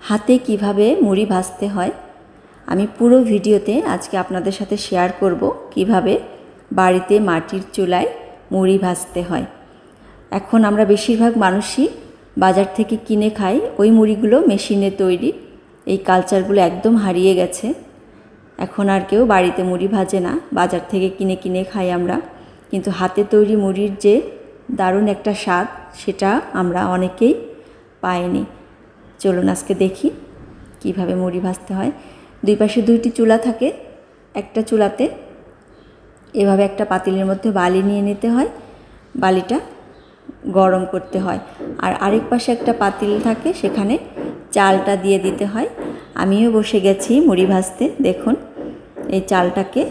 হাতে কিভাবে মুড়ি ভাজতে হয় আমি পুরো ভিডিওতে আজকে আপনাদের সাথে শেয়ার করব কিভাবে বাড়িতে মাটির চুলায় মুড়ি ভাজতে হয়। এখন আমরা বেশিরভাগ মানুষই বাজার থেকে কিনে খাই, ওই মুড়িগুলো মেশিনে তৈরি। এই কালচারগুলো একদম হারিয়ে গেছে। এখন আর কেউ বাড়িতে মুড়ি ভাজে না, বাজার থেকে কিনে কিনে খাই আমরা। কিন্তু হাতে তৈরি মুড়ির যে দারুণ একটা স্বাদ, সেটা আমরা অনেকেই পাইনি। চলুন আজকে দেখি কিভাবে মুড়ি ভাজতে হয়। দুই পাশে দুইটি চুলা থাকে। একটা চুলাতে এভাবে একটা পাতিলের মধ্যে বালি নিয়ে নিতে হয়, বালিটা গরম করতে হয়। আর আরেক পাশে একটা পাতিল থাকে, সেখানে চালটা দিয়ে দিতে হয়। আমিও বসে গেছি মুড়ি ভাজতে। দেখুন, এই চালটাকে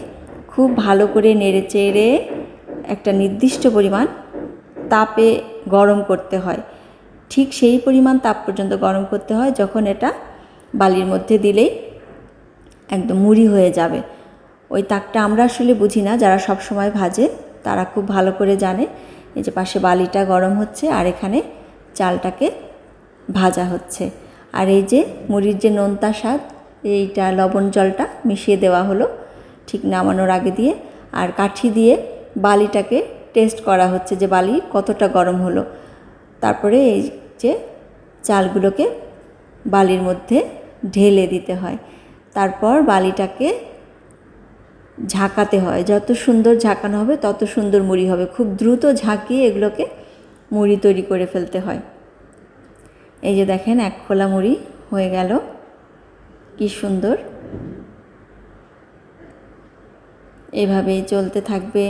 খুব ভালো করে নেড়ে চেড়ে একটা নির্দিষ্ট পরিমাণ তাপে গরম করতে হয়। ঠিক সেই পরিমাণ তাপ পর্যন্ত গরম করতে হয় যখন এটা বালির মধ্যে দিলেই একদম মুড়ি হয়ে যাবে। ওই তাকটা আমরা আসলে বুঝি না, যারা সব সময় ভাজে তারা খুব ভালো করে জানে। এই যে পাশে বালিটা গরম হচ্ছে আর এখানে চালটাকে ভাজা হচ্ছে। আর এই যে মুড়ির যে নোনতা স্বাদ, এইটা লবণ জলটা মিশিয়ে দেওয়া হলো ঠিক নামানোর আগে দিয়ে। আর কাঠি দিয়ে বালিটাকে টেস্ট করা হচ্ছে যে বালি কতটা গরম হলো। তারপরে এই যে চালগুলোকে বালির মধ্যে ঢেলে দিতে হয়। তারপর বালিটাকে ঝাঁকাতে হয়। যত সুন্দর ঝাঁকানো হবে তত সুন্দর মুড়ি হবে। খুব দ্রুত ঝাঁকিয়ে এগুলোকে মুড়ি তৈরি করে ফেলতে হয়। এই যে দেখেন, এক খোলা মুড়ি হয়ে গেল, কি সুন্দর। এভাবেই চলতে থাকবে।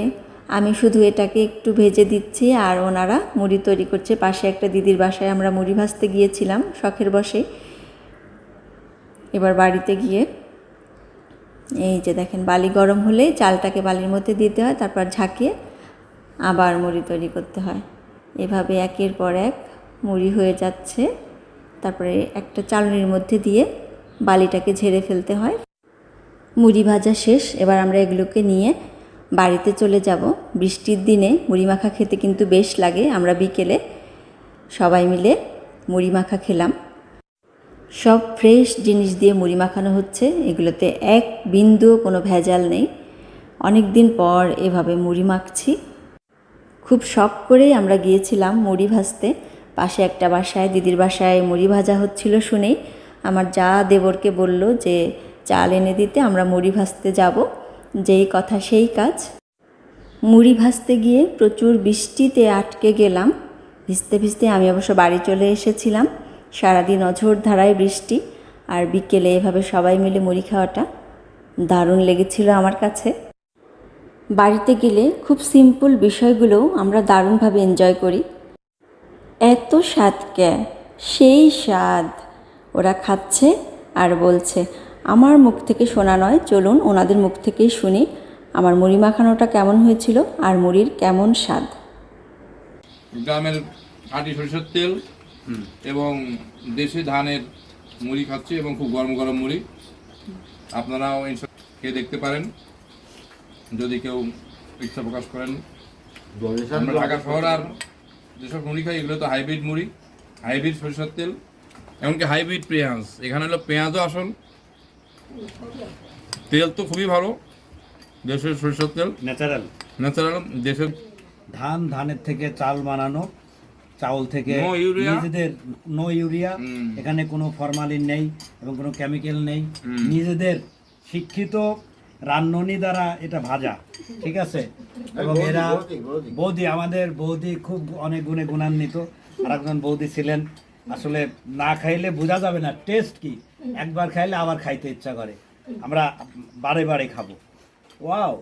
আমি শুধু এটাকে একটু ভেজে দিচ্ছি আর ওনারা মুড়ি তৈরি করছে। পাশে একটা দিদির বাসায় আমরা মুড়ি ভাজতে গিয়েছিলাম শখের বশে। এবার বাড়িতে গিয়ে এই যে দেখেন, বালি গরম হলেই চালটাকে বালির মধ্যে দিতে হয়, তারপর ঝাঁকিয়ে আবার মুড়ি তৈরি করতে হয়। এভাবে একের পর এক মুড়ি হয়ে যাচ্ছে। তারপরে একটা চালনির মধ্যে দিয়ে বালিটাকে ঝেড়ে ফেলতে হয়। মুড়ি ভাজা শেষ। এবার আমরা এগুলোকে নিয়ে বাড়িতে চলে যাব। বৃষ্টির দিনে মুড়ি মাখা খেতে কিন্তু বেশ লাগে। আমরা বিকেলে সবাই মিলে মুড়ি মাখা খেলাম। সব ফ্রেশ জিনিস দিয়ে মুড়ি মাখানো হচ্ছে, এগুলোতে এক বিন্দুও কোনো ভেজাল নেই। অনেক দিন পর এভাবে মুড়ি মাখছি। খুব শখ করেই আমরা গিয়েছিলাম মুড়ি ভাজতে। পাশে একটা বাসায়, দিদির বাসায় মুড়ি ভাজা হচ্ছিল শুনেই আমার যা দেবরকে বলল যে চাল এনে দিতে, আমরা মুড়ি ভাজতে যাব। যেই কথা সেই কাজ। মুড়ি ভাজতে গিয়ে প্রচুর বৃষ্টিতে আটকে গেলাম। ভিজতে ভিজতে আমি অবশ্য বাড়ি চলে এসেছিলাম। সারাদিন অঝোরধারায় বৃষ্টি, আর বিকেলে এভাবে সবাই মিলে মুড়ি খাওয়াটা দারুণ লেগেছিল আমার কাছে। বাড়িতে গেলে খুব সিম্পল বিষয়গুলোও আমরা দারুণভাবে এনজয় করি। এত স্বাদ কে, সেই স্বাদ। ওরা খাচ্ছে আর বলছে। আমার মুখ থেকে শোনা নয়, চলুন ওনাদের মুখ থেকেই শুনি আমার মুড়ি মাখানোটা কেমন হয়েছিল আর মুড়ির কেমন স্বাদ। গ্রামের খাঁটি সরিষার তেল এবং দেশি ধানের মুড়ি খাচ্ছি, এবং খুব গরম গরম মুড়ি। আপনারাও খেয়ে দেখতে পারেন যদি কেউ ইচ্ছা প্রকাশ করেন। আমরা ঢাকা শহর আর যেসব মুড়ি খাই, এগুলো তো হাইব্রিড মুড়ি, হাইব্রিড সরিষার তেল, এমনকি হাইব্রিড পেঁয়াজ। এখানে হলো পেঁয়াজও আসল, তেল তো খুবই ভালো, দেশের সরিষার তেল, ন্যাচারাল দেশের ধানের থেকে চাল বানানো, চাউল থেকে নিজেদের নো ইউরিয়া, এখানে কোনো ফরমালিন নেই এবং কোনো কেমিক্যাল নেই। নিজেদের শিক্ষিত রান্ননি দ্বারা এটা ভাজা, ঠিক আছে। এবং এরা বৌদি, আমাদের বৌদি খুব অনেক গুণে গুণান্বিত। আর একজন বৌদি ছিলেন, আসলে না খাইলে বোঝা যাবে না টেস্ট কি। একবার খাইলে আবার খাইতে ইচ্ছা করে। আমরা বারে বারে খাবো। ওয়াও।